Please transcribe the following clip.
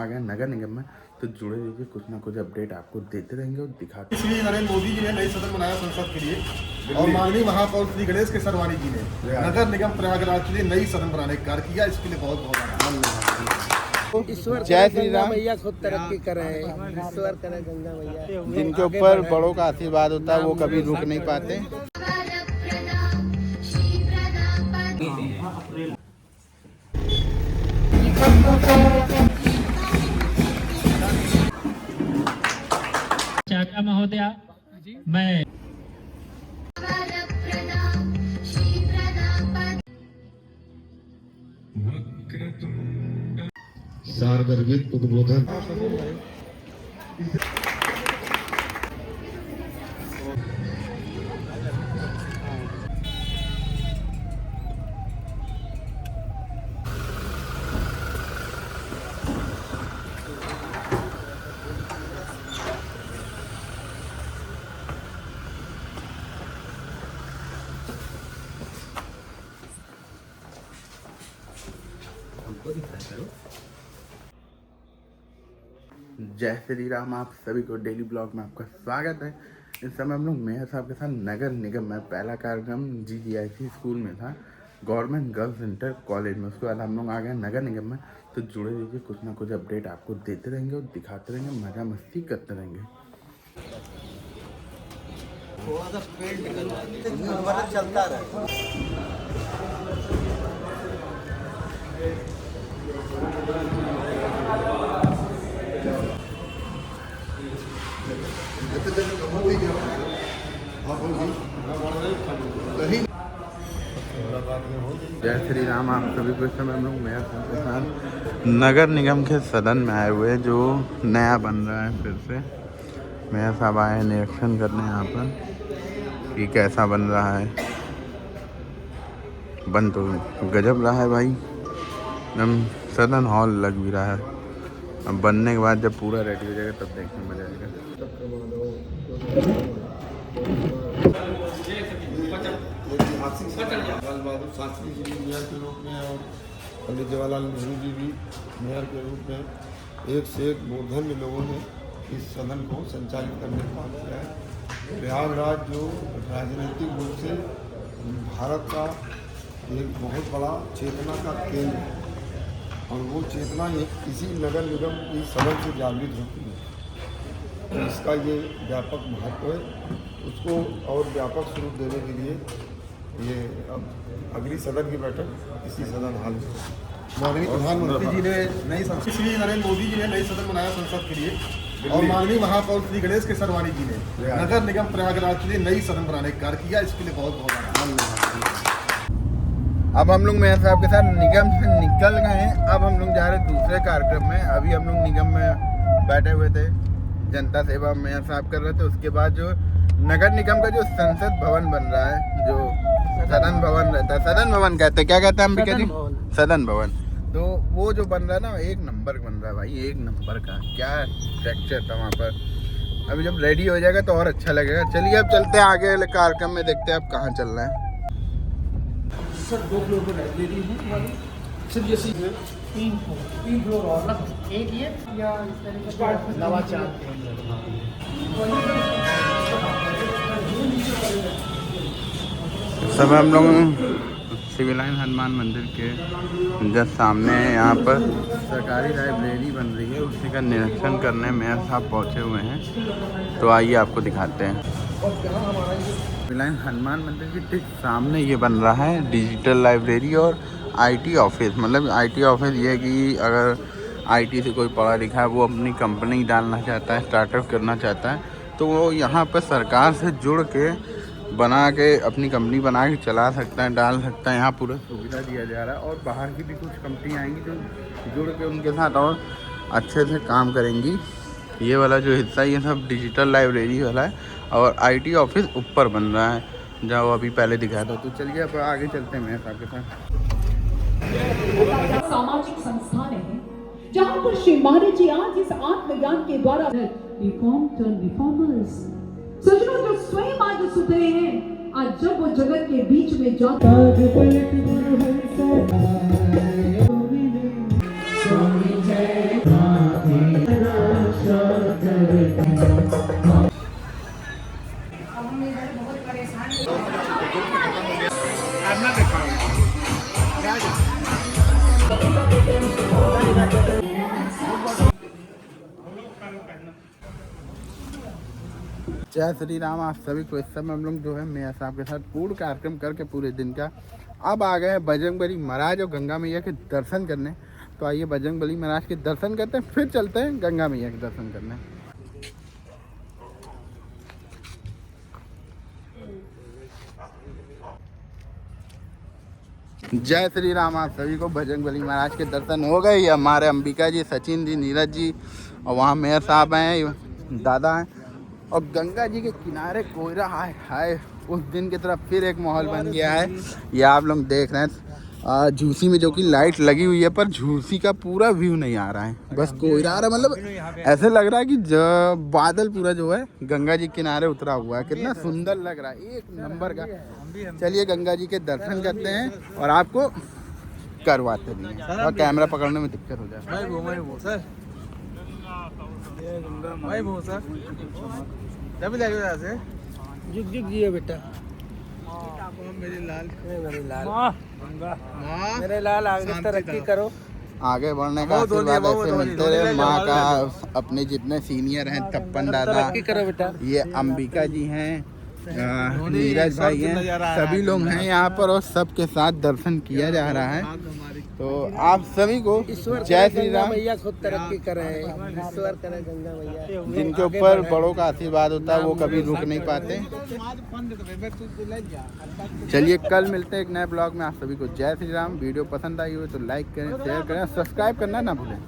आ गया नगर निगम में, तो जुड़े रहिए, कुछ ना कुछ अपडेट आपको देते रहेंगे और दिखाते। श्री नरेंद्र मोदी जी ने नई सदन बनाया संसद के लिए और माननीय महापौर श्री गणेश केसरवानी जी ने नगर निगम प्रयागराज के लिए नई सदन बनाने का कार्य किया। इसके लिए बहुत बहुत धन्यवाद। ईश्वर जय श्री राम। मैया खुद तरक्की करे, ईश्वर करे गंगा मैया। जिनके ऊपर बड़ों का आशीर्वाद होता है वो कभी रुक नहीं पाते। चाचा महोदया, मैं सार्वजनिक उद्बोधन जय श्री राम। आप सभी को डेली ब्लॉग में आपका स्वागत है। इस समय हम लोग मेयर साहब के साथ नगर निगम में पहला कार्यक्रम GGIC स्कूल में था, गवर्नमेंट गर्ल्स इंटर कॉलेज में। उसके बाद हम लोग आ गए नगर निगम में, तो जुड़े रहिए, कुछ ना कुछ अपडेट आपको देते रहेंगे और दिखाते रहेंगे, मजा मस्ती करते रहेंगे। थोड़ा सा पेंट करवा चलता रहे। जय श्री राम। आप सभी को इस समय हम लोग मेयर साहब के साथ नगर निगम के सदन में आए हुए हैं, जो नया बन रहा है। फिर से मेयर साहब आए हैं निरीक्षण करने यहाँ पर कि कैसा बन रहा है। बन तो गजब रहा है भाई, एकदम सदन हॉल लग भी रहा है। अब बनने के बाद जब पूरा रेडी हो जाएगा तब देखने में मजा आएगा। लाल बहादुर शास्त्री जी भी मेयर के रूप में और पंडित जवाहरलाल नेहरू जी भी मेयर के रूप में एक से एक मूर्धन्य लोगों ने इस सदन को संचालित करने का काम किया है। प्रयागराज जो राजनीतिक रूप से भारत का एक बहुत बड़ा चेतना का केंद्र है और वो चेतना इसी नगर निगम की सदन से जागृत होती है। तो इसका ये व्यापक महत्व है। उसको और व्यापक स्वरूप देने के लिए ये अब अगली सदन की बैठक इसी सदन हाल में। माननीय प्रधानमंत्री जी ने नई संसद श्री नरेंद्र मोदी जी ने नई सदन बनाया संसद के लिए और माननीय महापौर श्री गणेश केसरवानी जी ने नगर निगम प्रयागराज के लिए नई सदन बनाने का कार्य किया। इसके लिए बहुत बहुत धन्यवाद। अब हम लोग मेयर साहब के साथ निगम से निकल गए हैं। अब हम लोग जा रहे हैं दूसरे कार्यक्रम में। अभी हम लोग निगम में बैठे हुए थे, जनता सेवा मेयर साहब कर रहे थे। उसके बाद जो नगर निगम का जो संसद भवन बन रहा है, जो सदन भवन रहता है, सदन भवन कहते हैं, क्या कहते हैं अंबिका जी? सदन भवन। तो वो जो बन रहा है ना, एक नंबर बन रहा है भाई, एक नंबर का। क्या स्ट्रक्चर था वहाँ पर। अभी जब रेडी हो जाएगा तो और अच्छा लगेगा। चलिए अब चलते हैं आगे वाले कार्यक्रम में, देखते हैं अब कहाँ चल रहे हैं। सर 2 फ्लोर पर लाइब्रेरी है सर, जैसे 3 फ्लोर और एक ये या इस तरीके से नवाचार। सब हम लोग सिविल लाइन हनुमान मंदिर के जस्ट सामने यहाँ पर सरकारी लाइब्रेरी बन रही है, उसी का निरीक्षण करने मेयर साहब पहुँचे हुए हैं। तो आइए आपको दिखाते हैं। सिविल लाइन हनुमान मंदिर के ठीक सामने ये बन रहा है डिजिटल लाइब्रेरी और IT ऑफिस। मतलब IT ऑफिस ये है कि अगर IT से कोई पढ़ा लिखा है, वो अपनी कंपनी डालना चाहता है, स्टार्टअप करना चाहता है, तो वो यहाँ पर सरकार से जुड़ के बना के अपनी कंपनी बना के चला सकता है, डाल सकता है। यहाँ पूरा सुविधा दिया जा रहा है और बाहर की भी कुछ कंपनी आएंगी जो जुड़ के उनके साथ और अच्छे से काम करेंगी। ये वाला जो हिस्सा ये सब डिजिटल लाइब्रेरी वाला है और IT ऑफिस ऊपर बन रहा है, जहाँ अभी पहले दिखाया था। तो चलिए अब आगे चलते हैं मेरे साहब के साथ। सामाजिक संस्थान है जहाँ पर श्री माने जी आज इस आत्मज्ञान के द्वारा रिफॉर्म टर्न रिफॉर्मर्स सजनों जो स्वयं आज सुधरे हैं, आज जब वो जगत के बीच में जाता जय श्री राम। आप सभी को इस समय हम लोग जो है मेयर साहब के साथ पूर्ण कार्यक्रम करके पूरे दिन का अब आ गए हैं बजरंगबली महाराज और गंगा मैया के दर्शन करने। तो आइए बजरंगबली महाराज के दर्शन करते हैं, फिर चलते हैं गंगा मैया के दर्शन करने। जय श्री राम। आप सभी को बजरंगबली महाराज के दर्शन हो गए। हमारे अंबिका जी, सचिन जी, नीरज जी और वहाँ मेयर साहब हैं, दादा हैं और गंगा जी के किनारे कोयरा हाय उस दिन की तरफ फिर एक माहौल बन गया है। ये आप लोग देख रहे हैं झूसी में जो कि लाइट लगी हुई है, पर झूसी का पूरा व्यू नहीं आ रहा है, बस कोयरा आ रहा है। मतलब ऐसे लग रहा है कि बादल पूरा जो है गंगा जी किनारे उतरा हुआ है। कितना सुंदर लग रहा है, एक नंबर का। चलिए गंगा जी के दर्शन करते हैं और आपको करवाते भी हैं और कैमरा पकड़ने में दिक्कत हो जाए। जुग जुग जियो बेटा। मेरे लाल आगे तरक्की करो। आगे बढ़ने का आशीर्वाद ऐसे मिलते रहे। माँ का अपने जितने सीनियर हैं, तप्पन दादा, तरक्की करो बेटा। ये अंबिका जी हैं, नीरज भाई हैं, सभी लोग हैं यहाँ पर और सबके साथ दर्शन किया जा रहा है। तो आप सभी को जय श्री राम। मैया खुद तरक्की करे, ईश्वर करे गंगा मैया। जिनके ऊपर बड़ों का आशीर्वाद होता है वो कभी रुक नहीं पाते। चलिए कल मिलते हैं एक नए ब्लॉग में। आप सभी को जय श्री राम। वीडियो पसंद आई हो तो लाइक करें, शेयर करें, सब्सक्राइब करना ना भूलें।